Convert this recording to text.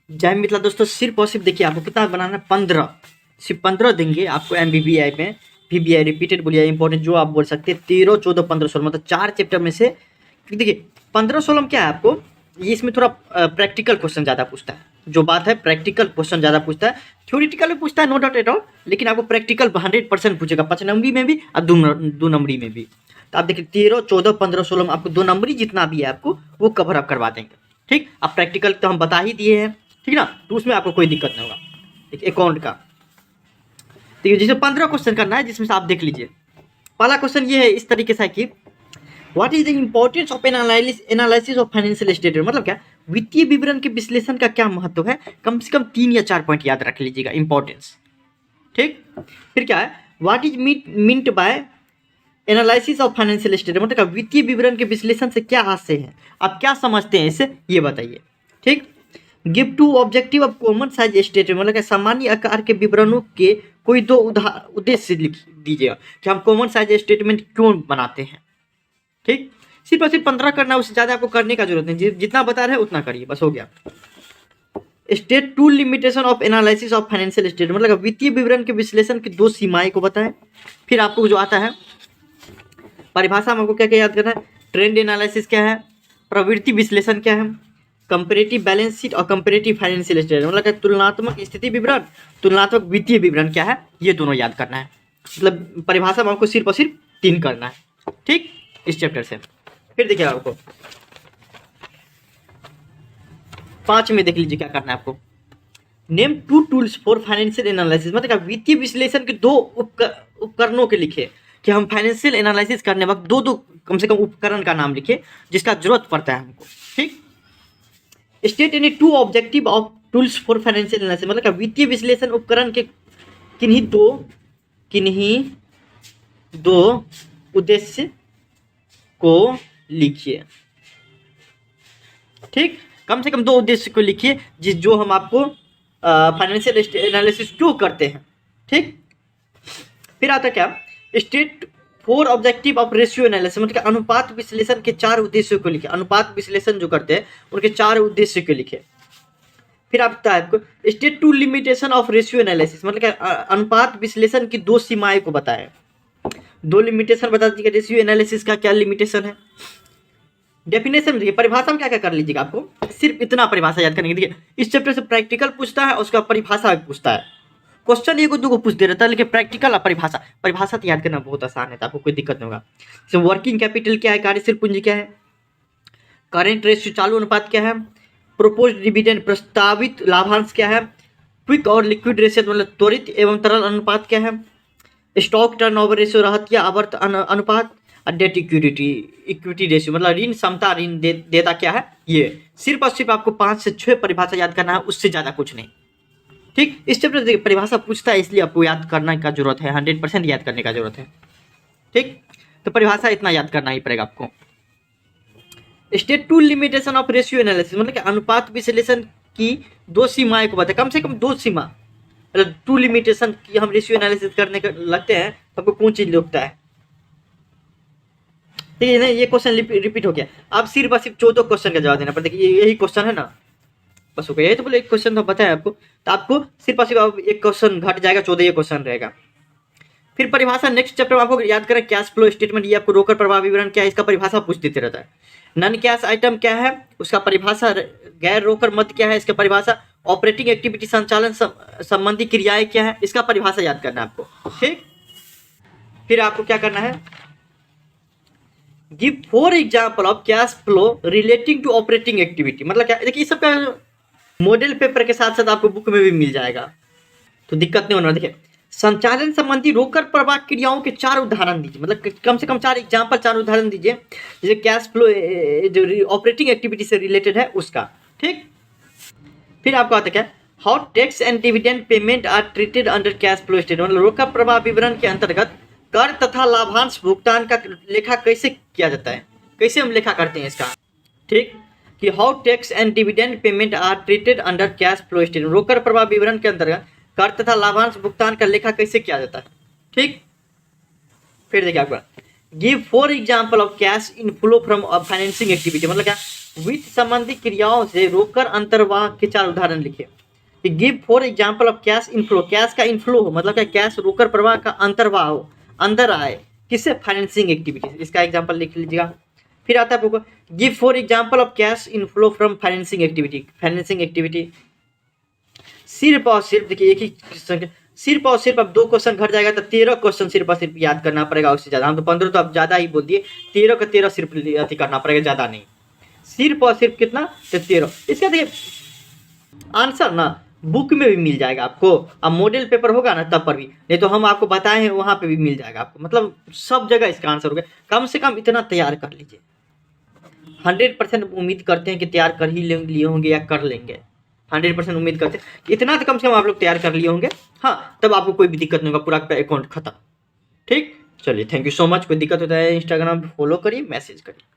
जय मिथिला दोस्तों, सिर्फ और सिर्फ देखिए आपको कितना बनाना है, 15, सिर्फ 15 देंगे आपको MBBI में। VBI रिपीटेड बोलिए, इंपॉर्टेंट जो आप बोल सकते हैं 13, 14, 15, 16 मतलब 4 चैप्टर में से। देखिए 15, 16 में क्या है आपको, ये इसमें थोड़ा प्रैक्टिकल क्वेश्चन ज़्यादा पूछता है। जो बात है प्रैक्टिकल क्वेश्चन ज़्यादा पूछता है, थ्योरेटिकल में पूछता है नो डाउट एट ऑल, लेकिन आपको प्रैक्टिकल 100% पूछेगा, 5 नंबरी में भी और 2 नंबरी में भी। तो आप देखिए 13, 14, 15, 16 में आपको 2 नंबरी जितना भी है आपको वो कवर अप करवा देंगे। ठीक, अब प्रैक्टिकल तो हम बता ही दिए हैं, ठीक ना, तो उसमें आपको कोई दिक्कत नहीं होगा। देखिए अकाउंट का देखिए जिसमें 15 क्वेश्चन करना है, जिसमें से आप देख लीजिए। पहला क्वेश्चन ये है, इस तरीके से है कि what is the importance of analysis of financial statement, मतलब क्या वित्तीय विवरण के विश्लेषण का क्या महत्व है। कम से कम 3 या 4 पॉइंट याद रख लीजिएगा, इंपॉर्टेंस। ठीक, फिर क्या है, what is meant by analysis of financial statement, मतलब वित्तीय विवरण के विश्लेषण से क्या आशय है, आप क्या समझते हैं इससे, ये बताइए। ठीक, give two objective of common size statement, मतलब सामान्य आकार के विवरणों के कोई 2 उद्देश्य लिख दीजिएगा कि हम कॉमन साइज स्टेटमेंट क्यों बनाते हैं। ठीक, सिर्फ और सिर्फ 15 करना, उससे ज़्यादा आपको करने का जरूरत नहीं, जितना बता रहे हैं उतना करिए, बस हो गया। State two limitation of analysis of financial statement, मतलब वित्तीय विवरण के विश्लेषण की 2 सीमाएं को बताएं। फिर आपको जो आता है परिभाषा में आपको क्या क्या याद करना है, ट्रेंड एनालिसिस क्या है, प्रवृत्ति विश्लेषण क्या है, कंपेरेटिव बैलेंस शीट और कंपेरेटिव फाइनेंशियल स्टेटमेंट, मतलब तुलनात्मक स्थिति विवरण, तुलनात्मक वित्तीय विवरण क्या है, ये दोनों याद करना है। मतलब परिभाषा में आपको सिर्फ और सिर्फ 3 करना है। ठीक, इस चैप्टर से। फिर देखिए आपको 5 में देख लीजिए क्या करना है आपको, name 2 tools for financial analysis, मतलब वित्तीय विश्लेषण के 2 उपकरणों के लिखे कि हम फाइनेंशियल एनालिसिस करने वक्त 2 कम से कम उपकरण का नाम लिखे जिसका जरूरत पड़ता है हमको। ठीक, state any 2 objective of tools for financial analysis, मतलब वित्तीय विश्लेषण उपकरण के किन्हीं दो उद्देश्य को लिखिए। ठीक, कम से कम 2 उद्देश्य को लिखिए जो हम आपको फाइनेंशियल एनालिसिस क्यों करते हैं। ठीक, फिर आता क्या, state 4 objective of ratio analysis, मतलब अनुपात विश्लेषण के 4 उद्देश्यों को लिखे। अनुपात विश्लेषण जो करते हैं उनके 4 उद्देश्य को लिखे। फिर आता है आपको state 2 limitation of ratio analysis, मतलब अनुपात विश्लेषण की 2 सीमाएं को बताएं। 2 लिमिटेशन बता दीजिएगा रेशियो एनालिसिस का, क्या लिमिटेशन है। डेफिनेशन देखिए, परिभाषा में क्या क्या कर लीजिएगा, आपको सिर्फ इतना परिभाषा याद करनी है। देखिए इस चैप्टर से प्रैक्टिकल पूछता है, उसका परिभाषा भी पूछता है। क्वेश्चन 1 2 को पूछ दे रहता है, लेकिन प्रैक्टिकल और परिभाषा तो याद करना बहुत आसान है, तो आपको कोई दिक्कत नहीं होगा। जैसे वर्किंग कैपिटल क्या है, कार्यशील पूंजी क्या है, करेंट रेशियो चालू अनुपात क्या है, प्रोपोज्ड डिविडेंड प्रस्तावित लाभांश क्या है, क्विक और लिक्विड रेशियो मतलब त्वरित एवं तरल अनुपात क्या है, स्टॉक टर्नओवर रेशियो रहत या आवर्त अनुपात, डेट इक्विटी रेशियो मतलब ऋण क्षमता, ऋण देता क्या है। ये सिर्फ और सिर्फ आपको 5 से 6 परिभाषा याद करना है, उससे ज़्यादा कुछ नहीं। ठीक, इस चैप्टर से परिभाषा पूछता है, इसलिए आपको याद करने का जरूरत है, 100% याद करने का जरूरत है। ठीक, तो परिभाषा इतना याद करना ही पड़ेगा आपको। State 2 limitation of ratio analysis, मतलब कि अनुपात विश्लेषण की 2 सीमाएं को बताए, कम से कम 2 सीमा, मतलब 2 लिमिटेशन की हम रेशियो एनालिसिस करने के लगते हैं तो आपको कौन चीज लगता है। ठीक है ना, ये क्वेश्चन रिपीट हो गया, आप सिर्फ 14 क्वेश्चन का जवाब देना पड़ता है। यही क्वेश्चन है ना, बस हो गया, यही तो बोले एक क्वेश्चन तो बताया आपको, तो आपको सिर्फ एक क्वेश्चन घट जाएगा, 14 क्वेश्चन रहेगा। फिर परिभाषा नेक्स्ट चैप्टर में आपको याद करें, कैश फ्लो स्टेटमेंट, ये आपको रोकड़ प्रवाह विवरण क्या है, इसका परिभाषा पूछ देते रहता है। नन कैश आइटम क्या है, उसका परिभाषा, गैर रोकड़ मद क्या है, इसका परिभाषा, ऑपरेटिंग एक्टिविटी संचालन संबंधी क्रियाएं क्या है, इसका परिभाषा याद करना है आपको। ठीक, फिर आपको क्या करना है, give 4 example of cash flow relating to operating activity, मतलब क्या, देखिए सबका मॉडल पेपर के साथ साथ आपको बुक में भी मिल जाएगा, तो दिक्कत नहीं होना। देखिए संचालन संबंधी रोकड़ प्रवाह क्रियाओं के 4 उदाहरण दीजिए, मतलब कम से कम 4 एग्जाम्पल, 4 उदाहरण दीजिए, जैसे कैश फ्लो जो ऑपरेटिंग एक्टिविटी से रिलेटेड है उसका। ठीक, फिर आपको आता क्या, how tax and dividend payment are treated under cash flow statement, मतलब रोकड़ प्रवाह विवरण के अंतर्गत कर तथा लाभांश भुगतान का लेखा कैसे किया जाता है, कैसे हम लेखा करते हैं इसका। ठीक, कि how tax and dividend payment are treated under cash flow statement, रोकड़ प्रवाह विवरण के अंतर्गत कर तथा लाभांश भुगतान का लेखा कैसे किया जाता है। ठीक, फिर देखिए आपका give 4 example of cash inflow from financing activity, मतलब क्या वित्त संबंधी क्रियाओं से रोककर अंतर्वाह के 4 उदाहरण लिखे। Give for example of cash inflow, cash का इनफ्लो हो मतलब क्या, कैश रोककर प्रवाह का अंतर्वाह हो, अंदर आए, किससे, फाइनेंसिंग एक्टिविटीज, इसका एग्जाम्पल लिख लीजिएगा। फिर आता है आपको give for example of cash inflow from financing activity, financing activity. सिर्फ और सिर्फ देखिए एक ही क्वेश्चन, सिर्फ और सिर्फ अब 2 क्वेश्चन घट जाएगा तो 13 क्वेश्चन सिर्फ और सिर्फ याद करना पड़ेगा, उससे ज्यादा। हम तो 15 तो अब ज्यादा ही बोल दिए, 13 का 13 सिर्फ अति करना पड़ेगा, ज्यादा नहीं। सिर्फ और सिर्फ कितना, तो 13। इसका देखिए आंसर ना बुक में भी मिल जाएगा आपको, अब मॉडल पेपर होगा ना तब पर भी, नहीं तो हम आपको बताए हैं वहां पे भी मिल जाएगा आपको, मतलब सब जगह इसका आंसर होगा। कम से कम इतना तैयार कर लीजिए, 100% उम्मीद करते हैं कि तैयार कर ही लिए होंगे या कर लेंगे, 100% उम्मीद करते हैं इतना तो कम से कम आप लोग तैयार कर लिए होंगे। हाँ, तब आपको कोई भी दिक्कत नहीं होगा, पूरा अकाउंट खत्म। ठीक, चलिए थैंक यू सो मच। कोई दिक्कत होता है इंस्टाग्राम फॉलो करिए, मैसेज करिए।